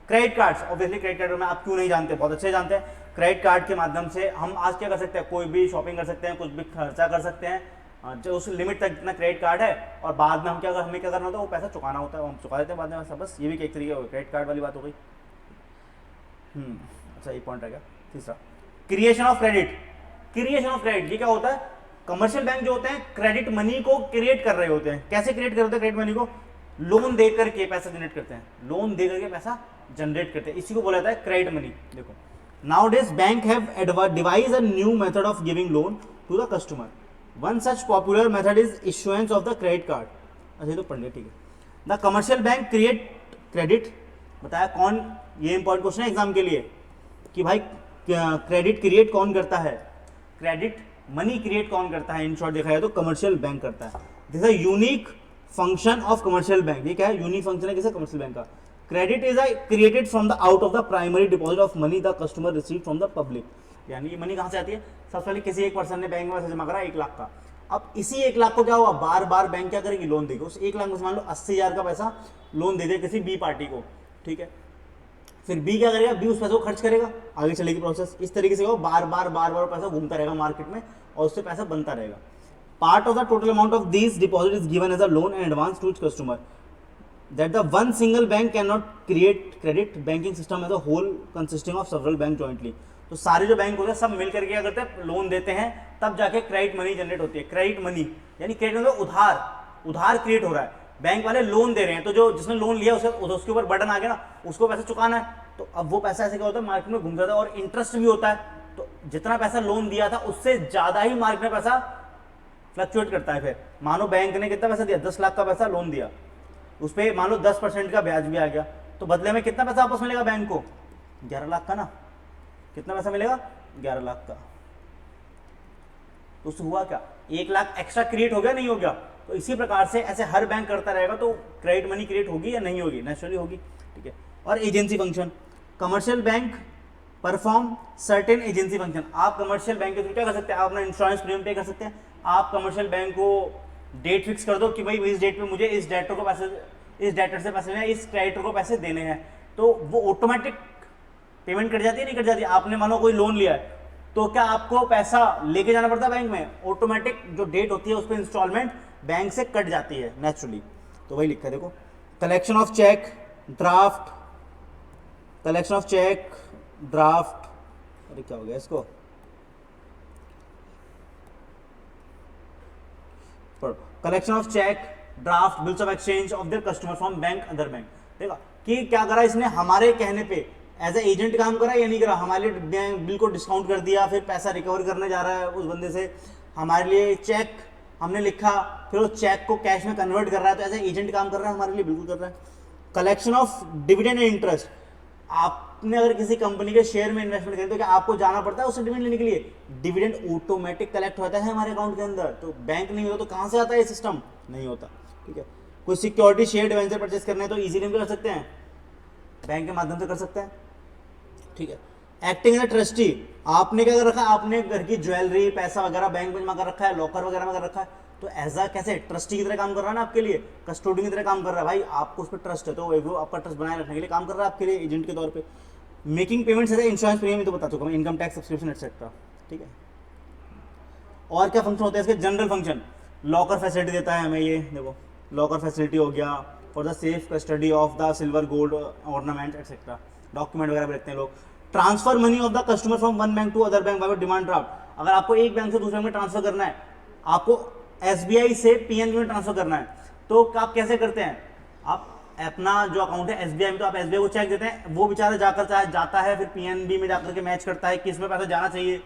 Credit cards, obviously credit card में आप क्यों नहीं जानते, बहुत अच्छे जानते हैं। क्रेडिट कार्ड के माध्यम से हम आज क्या कर सकते हैं, कोई भी शॉपिंग कर सकते हैं, कुछ भी खर्चा कर सकते हैं, जो उस लिमिट तक जितना क्रेडिट कार्ड है, और बाद में हमें क्या करना होता है, वो पैसा चुकाना होता है, हम चुका देते हैं बाद में पैसा, बस ये भी एक तरीके क्रेडिट कार्ड वाली बात हो गई। अच्छा एक पॉइंट रह गया, तीसरा creation of credit. Creation of credit ये क्या होता है, कमर्शियल बैंक जो होते हैं क्रेडिट मनी को क्रिएट कर रहे होते हैं। कैसे क्रिएट कर रहे होते हैं क्रेडिट मनी को, लोन दे करके पैसा जनरेट करते हैं, लोन दे करके पैसा जनरेट करते हैं, इसी को बोला जाता है क्रेडिट मनी। देखो nowadays bank have devised a new method of giving loan to the customer. One such popular method is issuance of the credit card. अच्छा तो पढ़ लिया, ठीक है। The commercial bank create credit, बताया कौन, ये इंपॉर्टेंट क्वेश्चन है एग्जाम के लिए कि भाई क्रेडिट क्रिएट कौन करता है, क्रेडिट मनी क्रिएट कौन करता है, इन शॉर्ट देखा जाए तो कमर्शियल बैंक करता है। This is unique function of commercial bank. ये क्या है, यूनिक फंक्शन है किसे, कमर्शियल बैंक का। Credit is created from the out of the primary deposit of money the customer receive from the public. यानी ये मनी कहाँ से आती है, सबसे पहले किसी एक पर्सन ने बैंक में पैसा जमा करा 1 लाख का, अब इसी 1 लाख को क्या हुआ, बार बार बैंक क्या करेगी, लोन देगी। उस 1 लाख में से मान लो 80,000 का पैसा लोन दे दे किसी बी पार्टी को, ठीक है, फिर बी क्या करेगा, बी उस पैसे को खर्च करेगा, आगे चलेगी प्रोसेस। इस तरीके से बार बार पैसा घूमता रहेगा मार्केट में और उससे पैसा बनता रहेगा। Part of the total amount of this deposit is given as a loan and advance to each customer that the one single bank cannot create credit banking system as a whole consisting of several bank jointly। तो सारे जो bank होते हैं सब मिलकर के क्या करते हैं, लोन देते हैं, तब जाके क्रेडिट मनी जनरेट होती है। क्रेडिट मनी यानी क्रेडिट मतलब उधार क्रिएट हो रहा है, बैंक वाले लोन दे रहे हैं, तो जो जिसने लोन लिया उसके ऊपर बर्डन आ गया ना, उसको पैसा चुकाना है। तो अब वो पैसा ऐसे क्या होता है, मार्केट में घूम जाता है और इंटरेस्ट भी होता है। तो जितना पैसा लोन दिया था उससे ज्यादा ही मार्केट में पैसा फ्लक्चुएट करता है। फिर मानो बैंक ने कितना पैसा दिया, 10 लाख का पैसा लोन दिया, उस पर मान लो 10% का ब्याज भी आ गया, तो बदले में कितना पैसा वापस मिलेगा बैंक को, 11 लाख का ना। कितना पैसा मिलेगा, 11 लाख का। तो उससे हुआ क्या, 1 लाख एक्स्ट्रा क्रिएट हो गया, नहीं हो गया। तो इसी प्रकार से ऐसे हर बैंक करता रहेगा तो क्रेडिट मनी क्रिएट होगी या नहीं होगी, नेचुरली होगी, ठीक है। और agency function, commercial bank perform certain agency function. आप कमर्शियल बैंक के थ्रू क्या कर सकते हैं, आप अपना इंश्योरेंस प्रीमियम पे कर सकते हैं। आप कमर्शियल बैंक को डेट फिक्स कर दो कि भाई इस डेट पे मुझे इस डेटर को पैसे, इस डेटर से पैसे लेने हैं, इस क्रेडिटर को पैसे देने हैं, तो वो ऑटोमेटिक पेमेंट कट जाती है, नहीं कट जाती। आपने मानो कोई लोन लिया है तो क्या आपको पैसा लेके जाना पड़ता है बैंक में, ऑटोमेटिक जो डेट होती है उस पर इंस्टॉलमेंट बैंक से कट जाती है नेचुरली। तो वही लिखा है देखो, collection of cheque, draft, collection of cheque, draft, अरे क्या हो गया इसको, collection of cheque, draft, bills of exchange of their customer from bank other bank. देखा कि क्या करा इसने, हमारे कहने पे एज ए एजेंट काम करा या नहीं करा, हमारे लिए बिल को डिस्काउंट कर दिया, फिर पैसा रिकवर करने जा रहा है उस बंदे से, हमारे लिए चेक हमने लिखा, फिर वो चेक को कैश में कन्वर्ट कर रहा है, तो एज ए एजेंट काम कर रहा है हमारे लिए, बिल्कुल कर रहा है। Collection of dividend and interest, आपने अगर किसी कंपनी के शेयर में इन्वेस्टमेंट करें तो क्या आपको जाना पड़ता है उससे डिविडेंड लेने के लिए, डिविडेंड ऑटोमेटिक कलेक्ट होता है हमारे अकाउंट के अंदर, तो बैंक नहीं होता तो कहां से आता है ये सिस्टम, नहीं होता। ठीक है, कोई सिक्योरिटी शेयर डिवेंचर परचेस करना है तो इजीली कर सकते हैं, बैंक के माध्यम से कर सकते हैं। ठीक है, एक्टिंग एज ए ट्रस्टी, आपने क्या कर रखा है, आपने घर की ज्वेलरी पैसा वगैरह बैंक में जमा कर रखा है, लॉकर वगैरह में कर रखा है, तो एज अ कैसे ट्रस्टी की तरह काम कर रहा है ना आपके लिए, कस्टोडियन की तरह काम कर रहा है, भाई आपको उस पर ट्रस्ट है तो वो आपका ट्रस्ट बनाए रखने के लिए काम कर रहा है आपके लिए एजेंट के तौर पे। मेकिंग पेमेंट्स है, इंश्योरेंस प्रीमियम तो बता चुका मैं, इनकम टैक्स सब्सक्रिप्शन एक्सेट्रा। ठीक है, और क्या फंक्शन होते हैं इसके, जनरल फंक्शन, लॉकर फैसिलिटी देता है हमें, ये देखो लॉकर फैसिलिटी हो गया for the safe custody of the silver gold ornament etcetera, document वगैरह भी रखते हैं लोग। Transfer money of the customer from one bank to other bank by demand draft, अगर आपको एक बैंक से दूसरे बैंक में ट्रांसफर करना है, आपको एसबीआई से पीएनबी में ट्रांसफर करना है, तो आप कैसे करते हैं, आप अपना जो अकाउंट है एसबीआई में, तो आप एसबीआई को चेक देते हैं, वो बेचारा जाकर जाता है फिर पीएनबी में जाकर के मैच करता है किस में पैसा जाना चाहिए,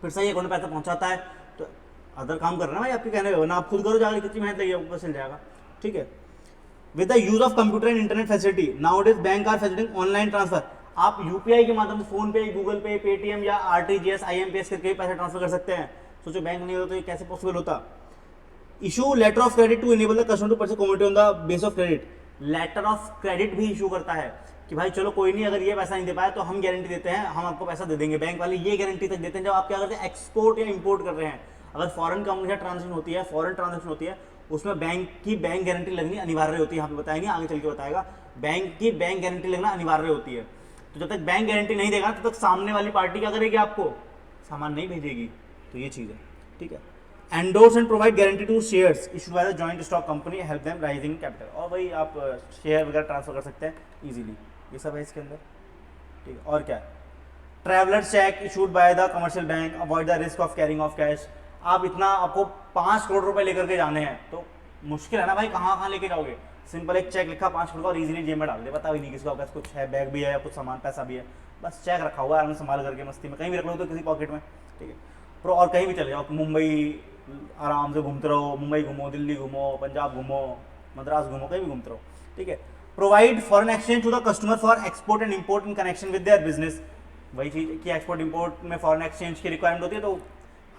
फिर सही अकाउंट में पैसा पहुंचाता है, तो अदर काम कर रहा है भाई आपके कहने पे, ना आप खुद करो जाकर कितनी मेहनत लगी आपको चल जाएगा। ठीक है, with the use of computer and internet facility nowadays bank are facilitating online transfer, आप यूपीआई के माध्यम से फोन पे, गूगल पे, पेटीएम या आरटीजीएस आईएमपीएस करके पैसे ट्रांसफर कर सकते हैं। सोचो बैंक नहीं होता तो ये कैसे पॉसिबल होता। Issue letter of credit to enable the customer to purchase commodity on the base of credit, letter of credit भी इशू करता है कि भाई चलो कोई नहीं, अगर ये पैसा नहीं दे पाया तो हम गारंटी देते हैं, हम आपको पैसा दे देंगे, बैंक वाले ये गारंटी तक देते हैं। जब आप क्या करते हैं, एक्सपोर्ट या इंपोर्ट कर रहे हैं, अगर फॉरेन कंपनी का ट्रांजेक्शन होती है, फॉरेन ट्रांजेक्शन होती है, उसमें बैंक की बैंक गारंटी लगनी अनिवार्य होती है, यहाँ पे बताएंगे आगे चल के बताएगा, बैंक की बैंक गारंटी लगना अनिवार्य होती है। तो जब तक बैंक गारंटी नहीं देगा तब तक सामने वाली पार्टी क्या करेगी, आपको सामान नहीं भेजेगी, तो ये चीज़ है। ठीक है, endorse and provide guarantee to shares issued by the joint stock company, help them raising capital, और भाई आप शेयर वगैरह ट्रांसफर कर सकते हैं इजीली, ये सब है इसके अंदर। ठीक है, और क्या, traveller cheque issued by the commercial bank, avoid the risk of carrying of cash, आप इतना आपको 5 करोड़ रुपए लेकर के जाने हैं तो मुश्किल है ना भाई, कहाँ कहाँ लेके जाओगे, सिंपल एक चेक लिखा 5 करोड़ का और इजीली जेब में डाल दे, पता भी नहीं किसका पास कुछ है, बैग भी है या कुछ सामान पैसा भी है, बस चेक रखा हुआ है आराम से संभाल करके मस्ती में, कहीं भी रख लो तो किसी पॉकेट में। ठीक है, प्रो और कहीं भी चले जाओ, मुंबई आराम से घूमते रहो, मुंबई घूमो, दिल्ली घूमो, पंजाब घूमो, मद्रास घूमो, कहीं भी घूमते रहो। ठीक है, provide foreign exchange to the customer for export and import in connection with their business, वही चीज कि एक्सपोर्ट इंपोर्ट में फॉरेन एक्सचेंज की रिक्वायरमेंट होती है, तो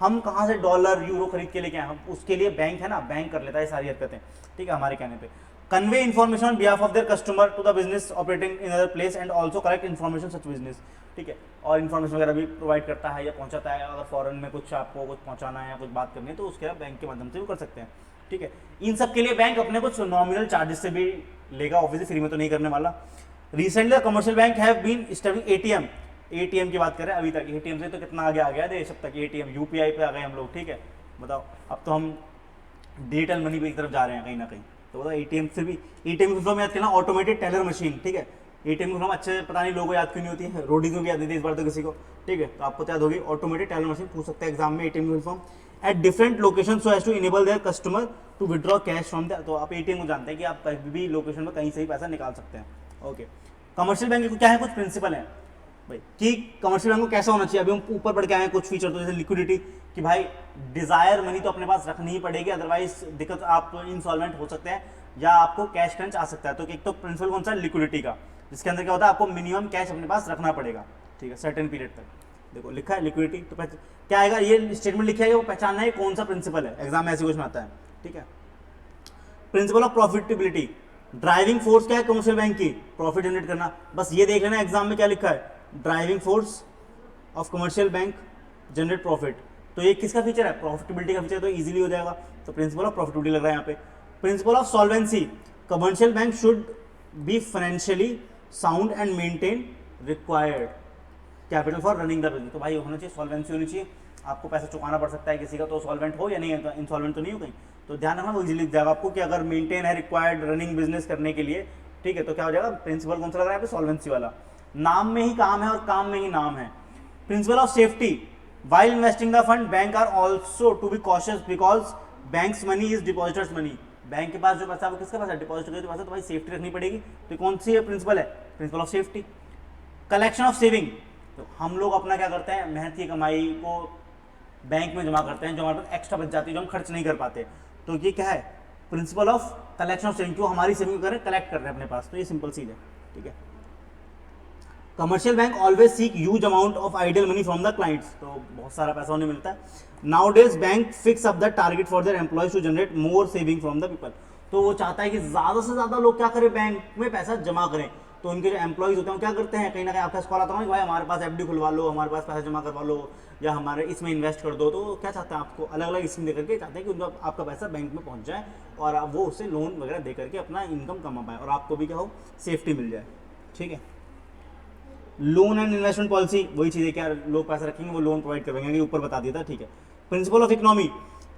हम कहाँ से डॉलर यूरो खरीद के लेके आए, हम उसके लिए बैंक है ना, बैंक कर लेता है सारी हरकतें। ठीक है, हमारे कहने पे convey information on behalf of their customer to the business operating in other place and also collect information such business. ठीक है, और इन्फॉर्मेशन वगैरह भी प्रोवाइड करता है या पहुंचाता है, अगर फॉरेन में कुछ आपको कुछ पहुंचाना है या कुछ बात करनी है तो उसके आप बैंक के माध्यम से भी कर सकते हैं। ठीक है, इन सब के लिए बैंक अपने कुछ नॉमिनल चार्जेस से भी लेगा, ऑब्वियसली फ्री में तो नहीं करने वाला। Recently commercial bank have been establishing ATM, ATM की बात करें अभी तक, एटीएम से तो कितना आगे आ गया देश, अब तक एटीएम यूपीआई पे आ गए हम लोग। ठीक है, बताओ अब तो हम डिजिटल मनी की तरफ जा रहे हैं कहीं ना कहीं, तो बताओ एटीएम से भी, एटीएम की फुल याद करना ऑटोमेटेड टेलर मशीन। ठीक है, एटीएम की फुल अच्छे पता नहीं लोगों को याद क्यों नहीं होती है, रोडी को भी याद नहीं थी इस बार तो किसी को। ठीक है, तो आपको याद होगी ऑटोमेटेड टेलर मशीन, पूछ सकते हैं एग्जाम में एटीएम की full form, at different location so as to enable their customer to withdraw cash from the, तो आप एटीएम को जानते हैं कि आप कहीं भी लोकेशन में कहीं से भी पैसा निकाल सकते हैं। ओके, कमर्शियल बैंक को क्या है, कुछ प्रिंसिपल है भाई कि कमर्शियल बैंक को कैसा होना चाहिए, अभी हम ऊपर बढ़ के आए हैं कुछ फीचर, तो जैसे लिक्विडिटी कि भाई डिजायर मनी तो अपने पास रखनी ही पड़ेगी, अदरवाइज दिक्कत आप इंसॉल्वेंट हो सकते हैं या आपको कैश क्रंच आ सकता है। तो एक तो प्रिंसिपल कौन सा है, लिक्विडिटी का, जिसके अंदर क्या होता है आपको मिनिमम कैश अपने पास रखना पड़ेगा। ठीक है, सर्टेन पीरियड तक, देखो लिखा है लिक्विडिटी, तो क्या आएगा, ये स्टेटमेंट लिखा है वो पहचानना है कौन सा प्रिंसिपल है, एग्जाम में ऐसे क्वेश्चन आता है। ठीक है, principle of profitability, driving force क्या है कमर्शियल बैंक की, प्रॉफिट जनरेट करना, बस ये देख लेना एग्जाम में क्या लिखा है, driving force of commercial bank generate profit, तो ये किसका फीचर है, प्रॉफिटेबिलिटी का फीचर, तो इजीली हो जाएगा, तो प्रिंसिपल ऑफ प्रॉफिटेबिलिटी लग रहा है यहाँ पे। Principle of solvency, commercial bank should be financially sound and maintain required capital for running the business, तो भाई होना चाहिए, सॉल्वेंसी होनी चाहिए, आपको पैसा चुकाना पड़ सकता है किसी का, तो सॉल्वेंट हो या नहीं है, इंसॉल्वेंट तो नहीं हो कहीं, तो ध्यान रखना वो इजीली लिख जाएगा आपको कि अगर मेंटेन है रिक्वायर्ड रनिंग बिजनेस करने के लिए। ठीक है, तो क्या हो जाएगा, प्रिंसिपल कौन सा लग रहा है यहाँ पे, सॉल्वेंसी वाला। नाम में ही काम है और काम में ही नाम है। Principle of safety, while investing the fund bank are also to be cautious because bank's money is depositors money। Bank के पास जो पैसा है वो किसका पैसा है, डिपॉजिटर का पैसा, तो भाई सेफ्टी रखनी पड़ेगी। तो कौन सी है प्रिंसिपल है, principle of safety. Collection of saving, तो हम लोग अपना क्या करते हैं, मेहनत की कमाई को बैंक में जमा करते हैं, जो हमारे पास एक्स्ट्रा बच जाती है, जो हम खर्च नहीं कर पाते, तो ये क्या है, principle of collection of saving, जो हमारी सेविंग करें, कलेक्ट कर रहे हैं अपने पास, तो ये सिंपल चीज है, ठीक है। Commercial bank always seek huge amount of ideal money from the clients, तो बहुत सारा पैसा उन्हें मिलता है। Nowadays bank fix up the target for their employees to generate more saving from the people, तो वो चाहता है कि ज्यादा से ज्यादा लोग क्या करें, बैंक में पैसा जमा करें। तो उनके जो एम्प्लॉयज होते हैं वो क्या करते हैं, कहीं ना कहीं आपका कॉल आता है कि भाई हमारे पास एफडी खुलवा लो, हमारे पास पैसा जमा करवा लो, या हमारे इसमें इन्वेस्ट कर दो। तो क्या चाहते हैं, आपको अलग अलग स्कीम दे करके चाहते हैं कि उनका आपका पैसा बैंक में पहुंच जाए और आप वो उससे लोन वगैरह दे करके अपना इनकम कमा पाए और आपको भी क्या हो, सेफ्टी मिल जाए, ठीक है। लोन एंड इन्वेस्टमेंट पॉलिसी, वही चीज़ है, क्या लोग पैसा रखेंगे वो लोन प्रोवाइड करेंगे, ऊपर बता दिया था, ठीक है। प्रिंसिपल ऑफ इकोनॉमी,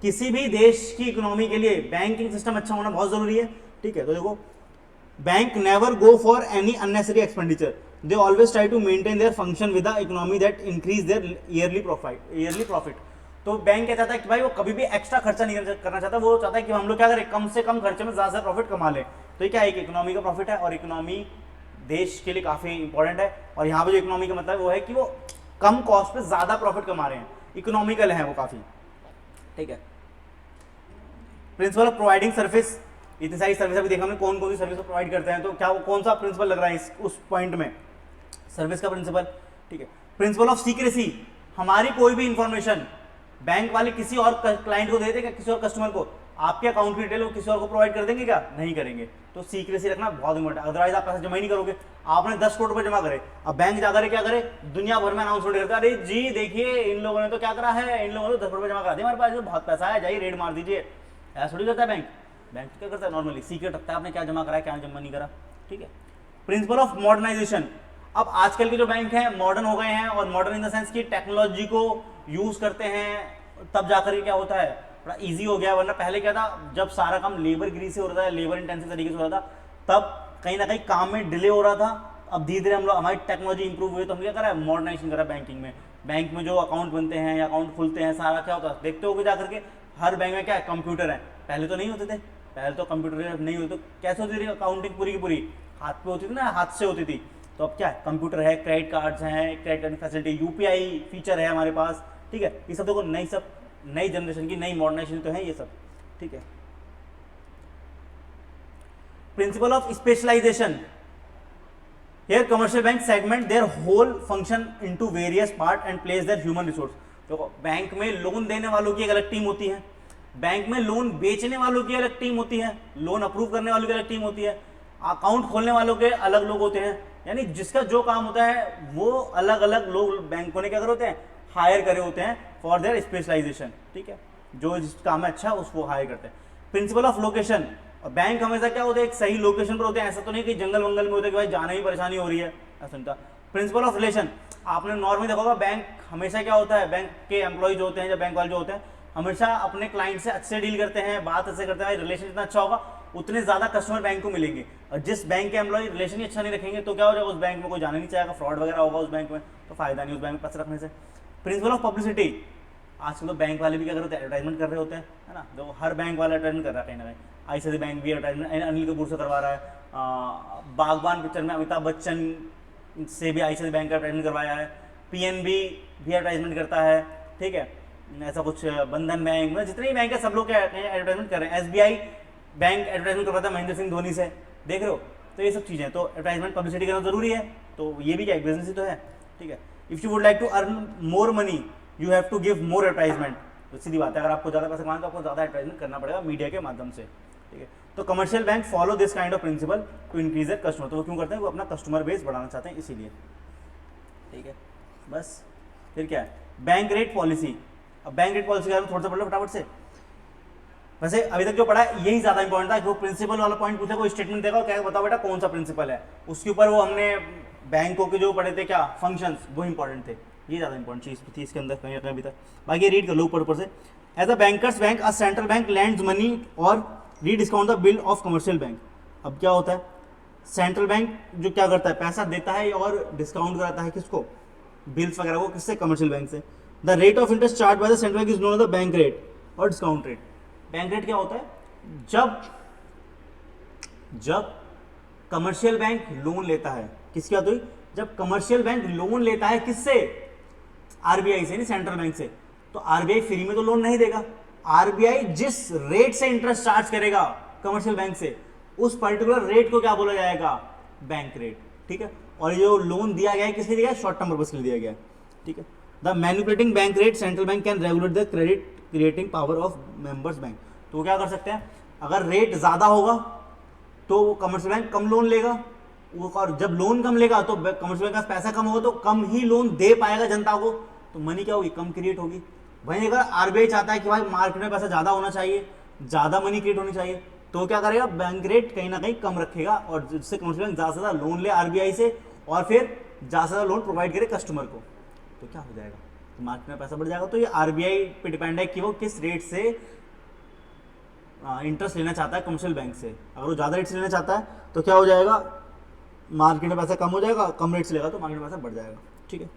किसी भी देश की इकोनॉमी के लिए बैंकिंग सिस्टम अच्छा होना बहुत जरूरी है, ठीक है। तो देखो, bank never go for any unnecessary expenditure, they always try to maintain their function with the economy that increase their yearly profit. तो बैंक क्या चाहता है कि भाई वो कभी भी एक्स्ट्रा खर्चा नहीं करना चाहता, वो चाहता है कि हम लोग क्या करें, कम से कम खर्चे में ज्यादा से प्रॉफिट कमा ले। तो ये क्या है, एक इकोनॉमी का प्रॉफिट है और इकोनॉमी देश के लिए काफी इंपॉर्टेंट है। और यहाँ पे जो इकोनॉमी का मतलब वो है कि वो कम कॉस्ट पे ज्यादा प्रॉफिट कमा रहे हैं, इकोनॉमिकल है वो काफी, ठीक है। प्रिंसिपल ऑफ प्रोवाइडिंग सर्विस, इतनी सारी सर्विस अभी देखा हमने कौन कौन सी सर्विस प्रोवाइड करते हैं, तो क्या वो कौन सा प्रिंसिपल लग रहा है उस पॉइंट में, सर्विस का प्रिंसिपल, ठीक है। प्रिंसिपल ऑफ सीक्रेसी, हमारी कोई भी इंफॉर्मेशन बैंक वाले किसी और क्लाइंट को दे देंगे, किसी और कस्टमर को, आपके अकाउंट की डिटेल वो किसी और को प्रोवाइड कर देंगे क्या, नहीं करेंगे। तो सीक्रेसी रखना बहुत इंपॉर्टेंट है, अदरवाइज आप पैसा जमा ही नहीं करोगे। आपने 10 करोड़ रुपए जमा करे, अब बैंक जाकर क्या करे, दुनिया भर में अनाउंसमेंट करता है, अरे जी देखिए इन लोगों ने तो क्या करा है, इन लोगों ने 10 करोड़ जमा करा दिया, हमारे पास बहुत पैसा है, जाइए रेड मार दीजिए। ऐसा थोड़ी करता है बैंक, बैंक क्या करता है, नॉर्मली सीक्रेट रखता है आपने क्या जमा करा है, क्या जमा नहीं करा, ठीक है। प्रिंसिपल ऑफ मॉडर्नाइजेशन, अब आजकल के जो बैंक हैं मॉडर्न हो गए हैं, और मॉडर्न इन द सेंस की टेक्नोलॉजी को यूज करते हैं, तब जाकर के क्या होता है, थोड़ा इजी हो गया। वरना पहले क्या था, जब सारा काम लेबर गिरी से हो रहा था, लेबर इंटेंसिव तरीके से हो रहा था, तब कहीं ना कहीं काम में डिले हो रहा था। अब धीरे धीरे हम लोग, हमारी टेक्नोलॉजी इंप्रूव हुई, तो हम क्या करा है, मॉडर्नाइजेशन करा बैंकिंग में। बैंक में जो अकाउंट बनते हैं या अकाउंट खुलते हैं, सारा क्या होता है, देखते हो जाकर के हर बैंक में क्या है, कंप्यूटर है। पहले तो नहीं होते थे, पहले तो कंप्यूटर नहीं होते, तो कैसे होती थी अकाउंटिंग पूरी की पूरी, हाथ पे होती थी ना, हाथ से होती थी। तो अब क्या है, कंप्यूटर है, क्रेडिट कार्ड्स हैं, credit card facility, UPI feature है हमारे पास, ठीक है। ये सब देखो नई जनरेशन की नई मॉडर्नाइजेशन तो है ये सब, ठीक है। Principle of specialization, here commercial bank segment their whole function into various part and place their human resource. देखो, बैंक में लोन देने वालों की एक अलग टीम होती है, बैंक में लोन बेचने वालों की अलग टीम होती है, लोन अप्रूव करने वालों की अलग टीम होती है, अकाउंट खोलने वालों के अलग लोग होते हैं। यानी जिसका जो काम होता है वो अलग अलग लोग बैंकों ने क्या करे होते हैं, हायर करे होते हैं फॉर देयर स्पेशलाइजेशन, ठीक है। जो जिस काम में अच्छा उसको हायर करते हैं। प्रिंसिपल ऑफ लोकेशन, और बैंक हमेशा क्या होता है, एक सही लोकेशन पर होते हैं, ऐसा तो नहीं कि जंगल वंगल में होता है कि भाई जाने ही परेशानी हो रही है, ऐसा नहीं था। प्रिंसिपल ऑफ रिलेशन, आपने नॉर्मली देखा होगा बैंक हमेशा क्या होता है, बैंक के एम्प्लॉय जो होते हैं या बैंक वाले जो होते हैं हमेशा अपने क्लाइंट से अच्छे डील करते हैं, बात ऐसे करते हैं, रिलेशन जितना अच्छा होगा उतने ज्यादा कस्टमर बैंक को मिलेंगे। और जिस बैंक के एम्प्लॉय रिलेशन ही अच्छा नहीं रखेंगे तो क्या हो जाएगा, उस बैंक में कोई जाने नहीं चाहेगा, फ्रॉड वगैरह होगा उस बैंक में, तो फायदा नहीं उस बैंक में पैसे रखने से। प्रिंसिपल ऑफ पब्लिसिटी, आजकल तो बैंक वाले भी क्या करते हैं, एडवर्टाइजमेंट कर रहे होते हैं, है ना। तो हर बैंक वाला एडवर्टाइजमेंट कर रहा है कहीं ना कहीं, आईसीआईसी बैंक भी एडवर्टाइजमेंट अनिल कपूर से करवा रहा है, बागबान पिक्चर में अमिताभ बच्चन से भी आईसीआईसी बैंक का एडवर्टाइजमेंट करवाया है, पीएनबी भी एडवर्टाइजमेंट करता है, ठीक है। ऐसा कुछ बंधन बैंक में जितने भी बैंक है सब लोग क्या एडवर्टाइजमेंट कर रहे हैं। एसबीआई बैंक एडवर्टाइजमेंट करवाता है महेंद्र सिंह धोनी से, देख रहे हो। तो ये सब चीजें, तो एडवर्टाइजमेंट पब्लिसिटी करना जरूरी है, तो ये भी क्या एक बिजनेस ही तो है, ठीक है। If you would like to earn more money you have to give more advertisement, तो सीधी बात है, अगर आपको ज्यादा पैसा कमाना तो आपको ज्यादा एडवर्टाइजमेंट करना पड़ेगा मीडिया के माध्यम से, ठीक है। तो commercial bank follow this kind of principle to increase their customer, तो वो क्यों करते हैं, वो अपना कस्टमर बेस बढ़ाना चाहते हैं इसीलिए, ठीक है। बस फिर क्या है, बैंक रेट पॉलिसी। अब बैंक रेट पॉलिसी के बारे में थोड़ा सा पढ़ लो फटाफट से। वैसे अभी तक जो पढ़ा है यही ज्यादा इंपॉर्टेंट था, जो प्रिंसिपल वाला पॉइंट पूछा, कोई स्टेटमेंट देगा क्या बताओ बेटा कौन सा प्रिंसिपल है, उसके ऊपर वो हमने बैंकों के जो पढ़े थे क्या फंक्शंस, वो इंपॉर्टेंट थे, ये ज्यादा इंपॉर्टेंट चीज थी इसके अंदर कहीं अभी तक। बाकी रीड कर लो ऊपर से। As a bankers bank a central bank lends money or rediscount the bill of commercial bank. अब क्या होता है, सेंट्रल बैंक जो क्या करता है, पैसा देता है और डिस्काउंट कराता है किसको, बिल्स वगैरह को, किससे, कमर्शियल बैंक से। The rate of interest charge by the central bank is known as the bank rate और डिस्काउंट रेट। बैंक रेट क्या होता है, जब कमर्शियल बैंक लोन लेता है, किसकी बात हुई, जब कमर्शियल बैंक लोन लेता है किससे, आरबीआई से, नहीं सेंट्रल बैंक से, तो आरबीआई फ्री में तो लोन नहीं देगा। आरबीआई जिस रेट से इंटरेस्ट चार्ज करेगा कमर्शियल बैंक से, उस पर्टिकुलर रेट को क्या बोला जाएगा, बैंक रेट। ठीक है, और ये जो लोन दिया गया है किसके लिए दिया है, शॉर्ट टर्म पर्पस के लिए दिया गया है। ठीक है, the manipulating bank rate central bank can regulate the credit creating power of members bank. तो वो क्या कर सकते हैं, अगर रेट ज्यादा होगा तो कमर्शियल बैंक कम लोन लेगा, और जब लोन कम लेगा तो कमर्शियल बैंक का पैसा कम होगा तो कम ही लोन दे पाएगा जनता को, तो मनी क्या होगी, कम क्रिएट होगी। वहीं अगर आरबीआई चाहता है कि भाई मार्केट में पैसा ज्यादा होना चाहिए, ज्यादा मनी क्रिएट होनी चाहिए, तो क्या करेगा, बैंक रेट कहीं ना कहीं कम रखेगा, और जिससे कमर्शियल बैंक ज्यादा से ज्यादा लोन ले आरबीआई से, और फिर ज्यादा से ज्यादा लोन प्रोवाइड करे कस्टमर को, तो क्या हो जाएगा, तो मार्केट में पैसा बढ़ जाएगा। तो ये आरबीआई पे डिपेंड है कि वो किस रेट से इंटरेस्ट लेना चाहता है कमर्शियल बैंक से। अगर वो ज़्यादा रेट से लेना चाहता है तो क्या हो जाएगा, मार्केट में पैसा कम हो जाएगा, कम रेट से लेगा तो मार्केट में पैसा बढ़ जाएगा। ठीक है,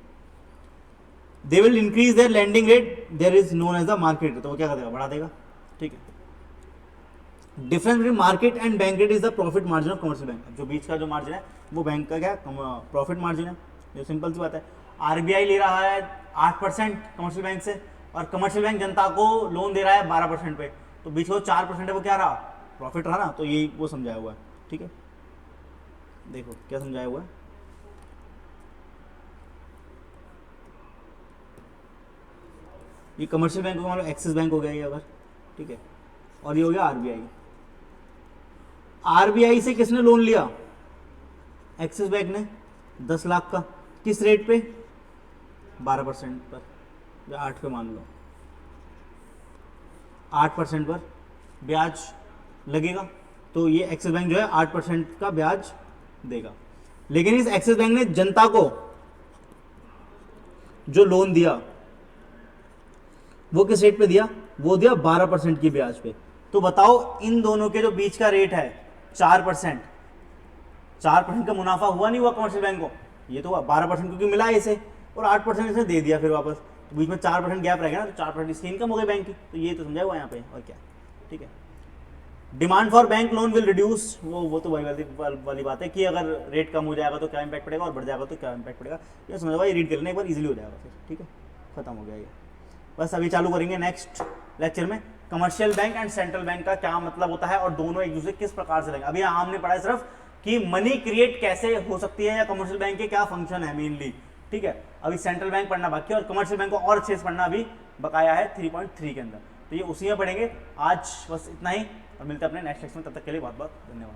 they will increase their lending rate, there is known as the market, तो वो क्या करेगा, बढ़ा देगा। ठीक है, difference between market and bank rate is the profit margin of commercial bank. जो बीच का जो मार्जिन है वो बैंक का क्या, प्रॉफिट मार्जिन है। जो सिंपल सी बात है, आरबीआई ले रहा है 8% कमर्शियल बैंक से, और कमर्शियल बैंक जनता को लोन दे रहा है 12% पे, तो बीच में 4% है, वो क्या रहा, प्रॉफिट रहा ना। तो यही वो समझाया हुआ है। ठीक है, देखो क्या समझाया हुआ है, ये कमर्शियल बैंक मान लो एक्सिस बैंक हो गया ये अगर, ठीक है, और ये हो गया आरबीआई। आरबीआई से किसने लोन लिया, एक्सिस बैंक ने 10 लाख का, किस रेट पे, 12% पर, या 8 पे मान लो, 8% पर ब्याज लगेगा, तो ये एक्सिस बैंक जो है 8% का ब्याज देगा। लेकिन इस एक्सिस बैंक ने जनता को जो लोन दिया वो किस रेट पे दिया, वो दिया 12% की ब्याज पे। तो बताओ इन दोनों के जो बीच का रेट है 4%, 4% का मुनाफा हुआ नहीं हुआ कमर्शियल बैंक को, ये तो हुआ 12% क्योंकि मिला इसे, और 8% इसने दे दिया फिर वापस, तो बीच में 4% गैप रहेगा ना, तो 4% इसकी इनकम हो गई बैंक की। तो ये तो समझा हुआ यहाँ पे, और क्या। ठीक है, demand for bank loan will reduce, वो तो वाली बात है कि अगर रेट कम हो जाएगा तो क्या इंपैक्ट पड़ेगा, और बढ़ जाएगा तो क्या इंपैक्ट पड़ेगा, ये समझ लो, ये रीड कर लेना एक बार, इजीली हो जाएगा फिर। ठीक है, खत्म हो गया ये। बस अभी चालू करेंगे नेक्स्ट लेक्चर में commercial bank and central bank का क्या मतलब होता है, और दोनों एक दूसरे किस प्रकार से लगेंगे। अभी हमने पढ़ा है सिर्फ कि मनी क्रिएट कैसे हो सकती है, या कमर्शियल बैंक के क्या फंक्शन है मेनली। ठीक है, अभी सेंट्रल बैंक पढ़ना बाकी है, और कमर्शियल बैंक को और अच्छे से पढ़ना अभी बकाया है 3.3 के अंदर, तो ये उसी में पढ़ेंगे। आज बस इतना ही, और मिलते हैं अपने नेक्स्ट लेक्चर में, तब तक के लिए बहुत बहुत धन्यवाद।